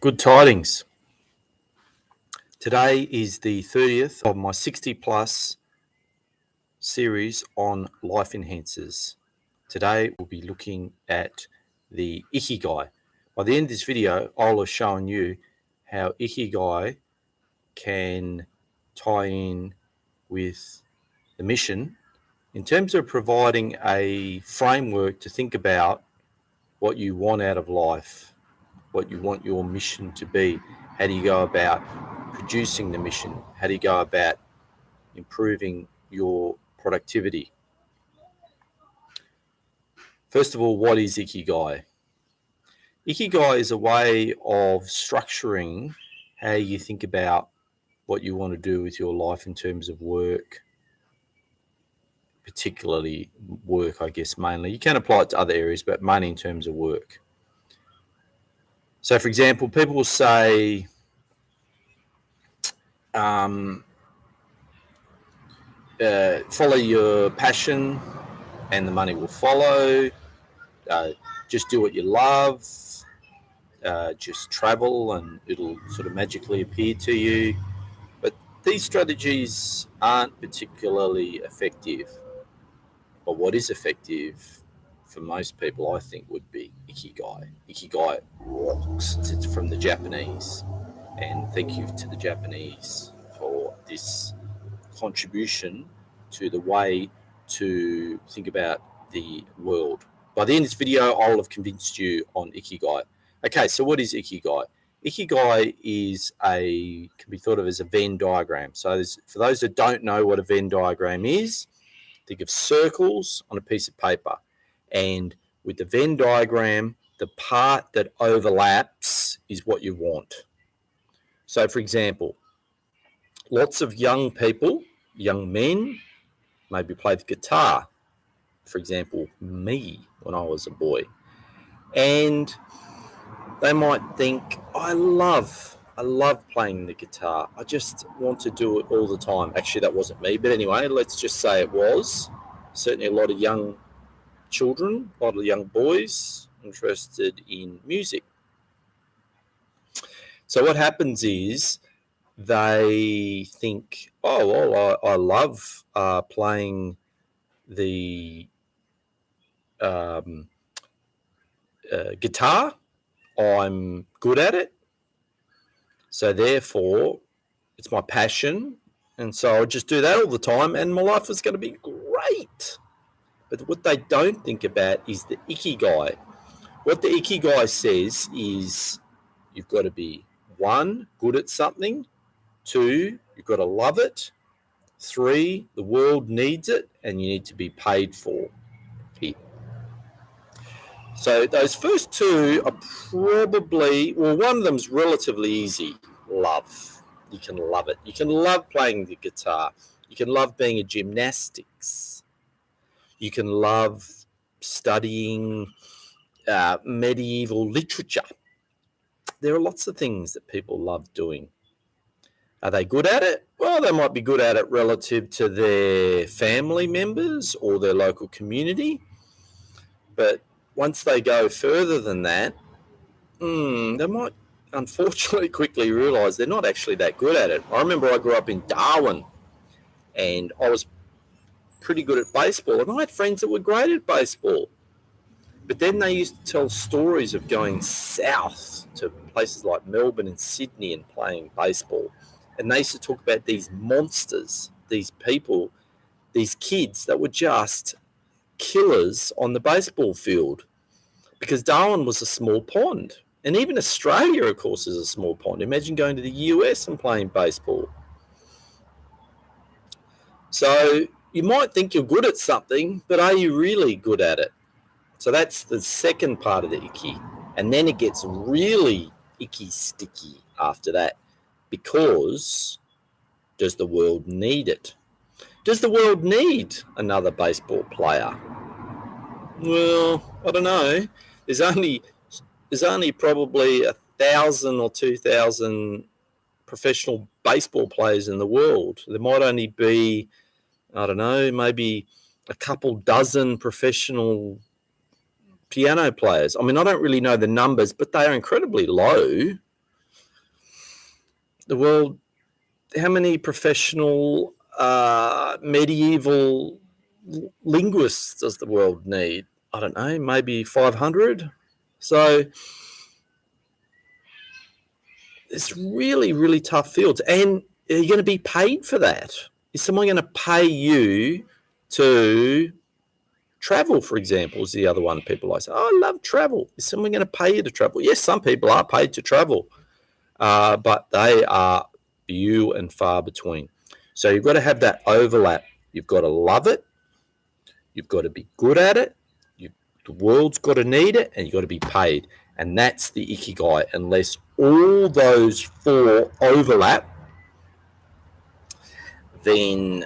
Good tidings. Today is the 30th of my 60 plus series on life enhancers. Today we'll be looking at the Ikigai. By the end of this video, I'll have shown you how Ikigai can tie in with the mission in terms of providing a framework to think about what you want out of life, what you want your mission to be. How do you go about producing the mission? How do you go about improving your productivity? First of all, what is Ikigai? Ikigai is a way of structuring how you think about what you want to do with your life in terms of work, particularly work, I guess, mainly. You can apply it to other areas, but mainly in terms of work. So, for example, people will say, follow your passion and the money will follow. Just do what you love. Just travel and it'll sort of magically appear to you. But these strategies aren't particularly effective. But what is effective for most people, I think, would be Ikigai. Ikigai rocks. It's from the Japanese. And thank you to the Japanese for this contribution to the way to think about the world. By the end of this video, I'll have convinced you on Ikigai. Okay, so what is Ikigai? Ikigai can be thought of as a Venn diagram. So for those that don't know what a Venn diagram is, think of circles on a piece of paper. And with the Venn diagram, the part that overlaps is what you want. So, for example, lots of young people, young men, maybe play the guitar. For example, me when I was a boy. And they might think, I love playing the guitar. I just want to do it all the time. Actually, that wasn't me. But anyway, let's just say it was. Certainly a lot of young children, a lot of young boys interested in music. So what happens is they think, oh, well, I love playing the guitar. I'm good at it. So therefore, it's my passion. And so I'll just do that all the time and my life is going to be great. But what they don't think about is the Ikigai. What the Ikigai says is you've got to be 1, good at something. 2, you've got to love it. 3, the world needs it and you need to be paid for it. So those first 2 are probably, well, one of them's relatively easy. Love. You can love it. You can love playing the guitar. You can love being a gymnastics. You can love studying medieval literature. There are lots of things that people love doing. Are they good at it? Well, they might be good at it relative to their family members or their local community. But once they go further than that, they might unfortunately quickly realise they're not actually that good at it. I remember I grew up in Darwin and I was pretty good at baseball and I had friends that were great at baseball. But then they used to tell stories of going south to places like Melbourne and Sydney and playing baseball. And they used to talk about these monsters, these people, these kids that were just killers on the baseball field because Darwin was a small pond. And even Australia, of course, is a small pond. Imagine going to the US and playing baseball. So you might think you're good at something, but are you really good at it? So that's the second part of the Iki. And then it gets really icky sticky after that because does the world need it? Does the world need another baseball player? Well, I don't know. There's only probably 1,000 or 2,000 professional baseball players in the world. There might only be, I don't know, maybe a couple dozen professional piano players. I mean, I don't really know the numbers, but they are incredibly low. The world, how many professional medieval linguists does the world need? I don't know, maybe 500. So it's really, really tough fields. And are you going to be paid for that? Is someone going to pay you to travel, for example, is the other one people like say, oh, I love travel. Is someone going to pay you to travel? Yes, some people are paid to travel, but they are few and far between. So you've got to have that overlap. You've got to love it. You've got to be good at it. The world's got to need it, and you've got to be paid. And that's the Ikigai. Unless all those four overlap, then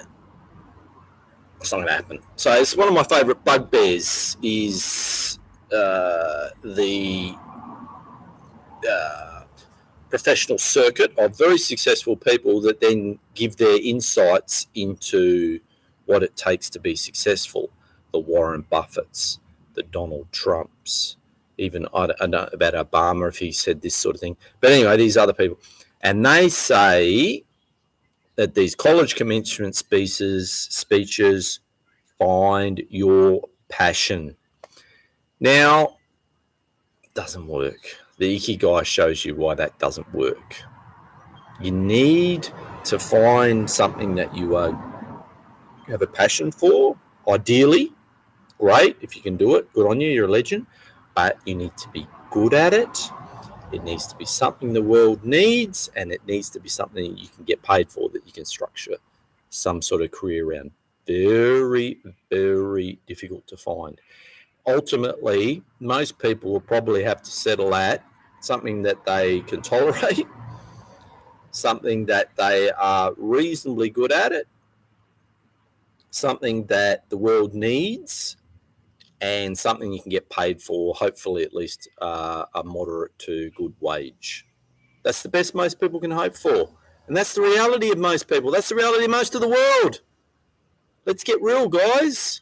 it's not going to happen. So it's one of my favourite bugbears is the professional circuit of very successful people that then give their insights into what it takes to be successful. The Warren Buffetts, the Donald Trumps, even I don't know about Obama if he said this sort of thing. But anyway, these other people. And they say that these college commencement speeches find your passion. Now, it doesn't work. The Ikigai shows you why that doesn't work. You need to find something that you have a passion for, ideally. Great, if you can do it, good on you, you're a legend. But you need to be good at it. It needs to be something the world needs, and it needs to be something that you can get paid for, that you can structure some sort of career around. Very, very difficult to find. Ultimately, most people will probably have to settle at something that they can tolerate, something that they are reasonably good at it, something that the world needs, and something you can get paid for, hopefully at least a moderate to good wage. That's the best most people can hope for. And that's the reality of most people. That's the reality of most of the world. Let's get real, guys.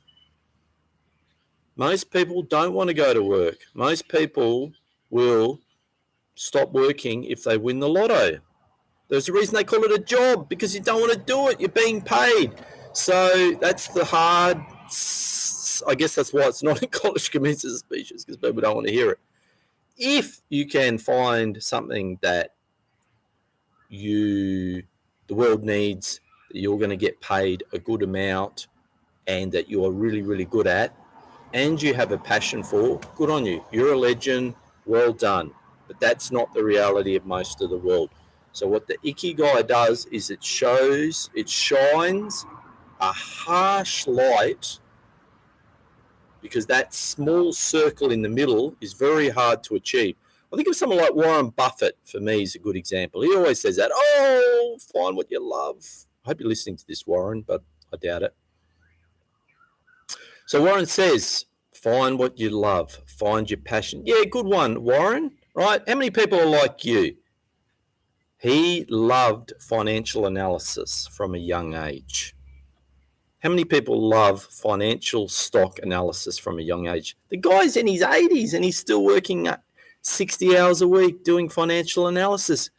Most people don't want to go to work. Most people will stop working if they win the lotto. There's a reason they call it a job, because you don't want to do it. You're being paid. So that's the hard... I guess that's why it's not in college commencement speeches, because people don't want to hear it. If you can find something that the world needs, that you're going to get paid a good amount, and that you are really, really good at, and you have a passion for, good on you. You're a legend. Well done. But that's not the reality of most of the world. So what the Ikigai does is it shines a harsh light, because that small circle in the middle is very hard to achieve. I think of someone like Warren Buffett, for me, is a good example. He always says that, oh, find what you love. I hope you're listening to this, Warren, but I doubt it. So Warren says, find what you love, find your passion. Yeah, good one, Warren, right? How many people are like you? He loved financial analysis from a young age. How many people love financial stock analysis from a young age? The guy's in his 80s and he's still working 60 hours a week doing financial analysis.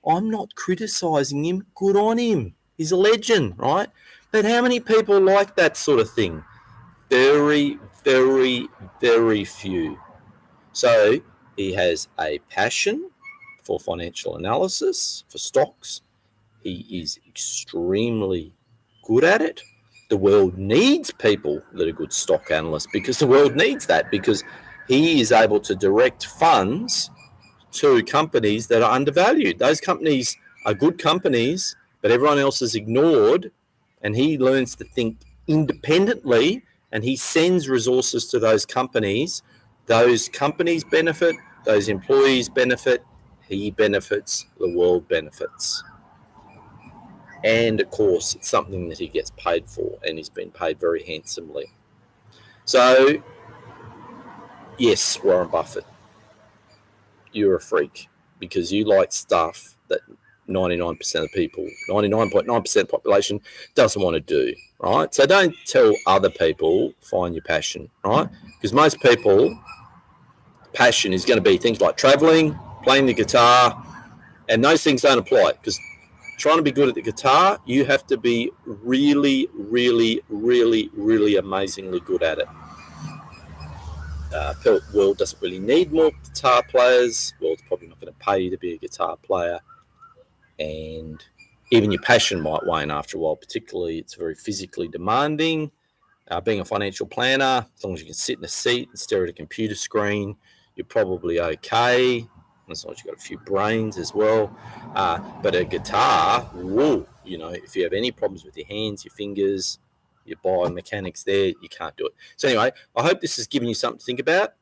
I'm not criticizing him. Good on him. He's a legend, right? But how many people like that sort of thing? Very, very, very few. So he has a passion for financial analysis, for stocks. He is extremely good at it. The world needs people that are good stock analysts, because the world needs that, because he is able to direct funds to companies that are undervalued. Those companies are good companies, but everyone else is ignored, and he learns to think independently, and he sends resources to those companies. Those companies benefit, those employees benefit, he benefits, the world benefits. And, of course, it's something that he gets paid for, and he's been paid very handsomely. So, yes, Warren Buffett, you're a freak, because you like stuff that 99% of people, 99.9% of the population doesn't want to do, right? So don't tell other people, find your passion, right? Because most people, passion is going to be things like traveling, playing the guitar, and those things don't apply, because trying to be good at the guitar, you have to be really, really, really, really amazingly good at it. World doesn't really need more guitar players. World's probably not going to pay you to be a guitar player. And even your passion might wane after a while, particularly it's very physically demanding. Being a financial planner, as long as you can sit in a seat and stare at a computer screen, you're probably okay. As long as you've got a few brains as well. But a guitar, whoa, you know, if you have any problems with your hands, your fingers, your biomechanics there, you can't do it. So anyway, I hope this has given you something to think about.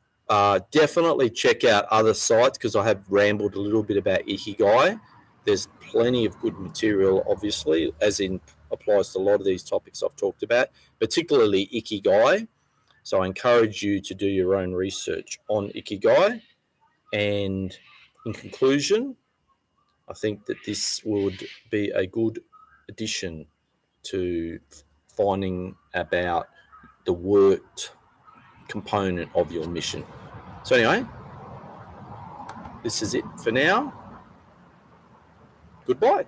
Definitely check out other sites because I have rambled a little bit about Ikigai. There's plenty of good material, obviously, as in applies to a lot of these topics I've talked about, particularly Ikigai. So I encourage you to do your own research on Ikigai. And in conclusion, I think that this would be a good addition to finding about the worked component of your mission. So anyway, this is it for now. Goodbye.